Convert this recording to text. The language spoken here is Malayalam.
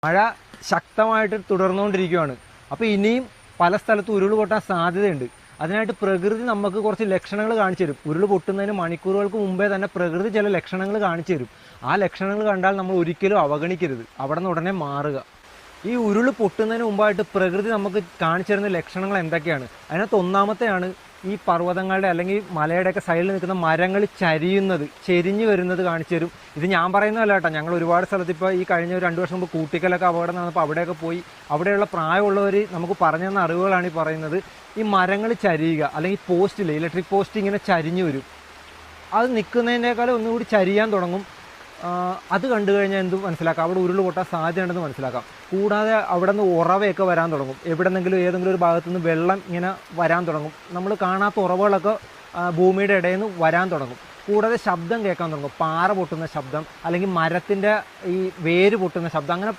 മഴ ശക്തമായിട്ട് തുടർന്നുകൊണ്ടിരിക്കുകയാണ്. അപ്പോൾ ഇനിയും പല സ്ഥലത്തും ഉരുൾ പൊട്ടാൻ സാധ്യതയുണ്ട്. അതിനായിട്ട് പ്രകൃതി നമുക്ക് കുറച്ച് ലക്ഷണങ്ങൾ കാണിച്ചു തരും. ഉരുൾ പൊട്ടുന്നതിന് മണിക്കൂറുകൾക്ക് മുമ്പേ തന്നെ പ്രകൃതി ചില ലക്ഷണങ്ങൾ കാണിച്ചു തരും. ആ ലക്ഷണങ്ങൾ കണ്ടാൽ നമ്മൾ ഒരിക്കലും അവഗണിക്കരുത്, അവിടെ നിന്ന് ഉടനെ മാറുക. ഈ ഉരുൾ പൊട്ടുന്നതിന് മുമ്പായിട്ട് പ്രകൃതി നമുക്ക് കാണിച്ചു തരുന്ന ലക്ഷണങ്ങൾ എന്തൊക്കെയാണ്? അതിനകത്ത് ഒന്നാമത്തെയാണ് ഈ പർവ്വതങ്ങളുടെ അല്ലെങ്കിൽ മലയുടെയൊക്കെ സൈഡിൽ നിൽക്കുന്ന മരങ്ങൾ ചെരിഞ്ഞു വരുന്നത് കാണിച്ചു തരും. ഇത് ഞാൻ പറയുന്നതല്ല കേട്ടോ, ഞങ്ങൾ ഒരുപാട് സ്ഥലത്ത് ഇപ്പോൾ ഈ കഴിഞ്ഞ ഒരു 2 വർഷം മുമ്പ് കൂട്ടിക്കലൊക്കെ അപകടം നടന്നപ്പോൾ അവിടെയൊക്കെ പോയി അവിടെയുള്ള പ്രായമുള്ളവർ നമുക്ക് പറഞ്ഞു തന്ന അറിവുകളാണ് ഈ പറയുന്നത്. ഈ മരങ്ങൾ ചരിയുക, അല്ലെങ്കിൽ പോസ്റ്റിൽ ഇലക്ട്രിക് പോസ്റ്റ് ഇങ്ങനെ ചരിഞ്ഞു വരും. അത് നിൽക്കുന്നതിനേക്കാളും ഒന്നുകൂടി ചരിയാൻ തുടങ്ങും. അത് കണ്ടു കഴിഞ്ഞാൽ എന്ത് മനസ്സിലാക്കാം? അവിടെ ഉരുൾ പൊട്ടാൻ സാധ്യതയുണ്ടെന്ന് മനസ്സിലാക്കാം. കൂടാതെ അവിടെ നിന്ന് ഉറവയൊക്കെ വരാൻ തുടങ്ങും. എവിടെന്നെങ്കിലും ഏതെങ്കിലും ഒരു ഭാഗത്തു നിന്ന് വെള്ളം ഇങ്ങനെ വരാൻ തുടങ്ങും. നമ്മൾ കാണാത്ത ഉറവുകളൊക്കെ ഭൂമിയുടെ ഇടയിൽ നിന്ന് വരാൻ തുടങ്ങും. കൂടാതെ ശബ്ദം കേൾക്കാൻ തുടങ്ങും. പാറ പൊട്ടുന്ന ശബ്ദം, അല്ലെങ്കിൽ മരത്തിൻ്റെ ഈ വേര് പൊട്ടുന്ന ശബ്ദം, അങ്ങനെ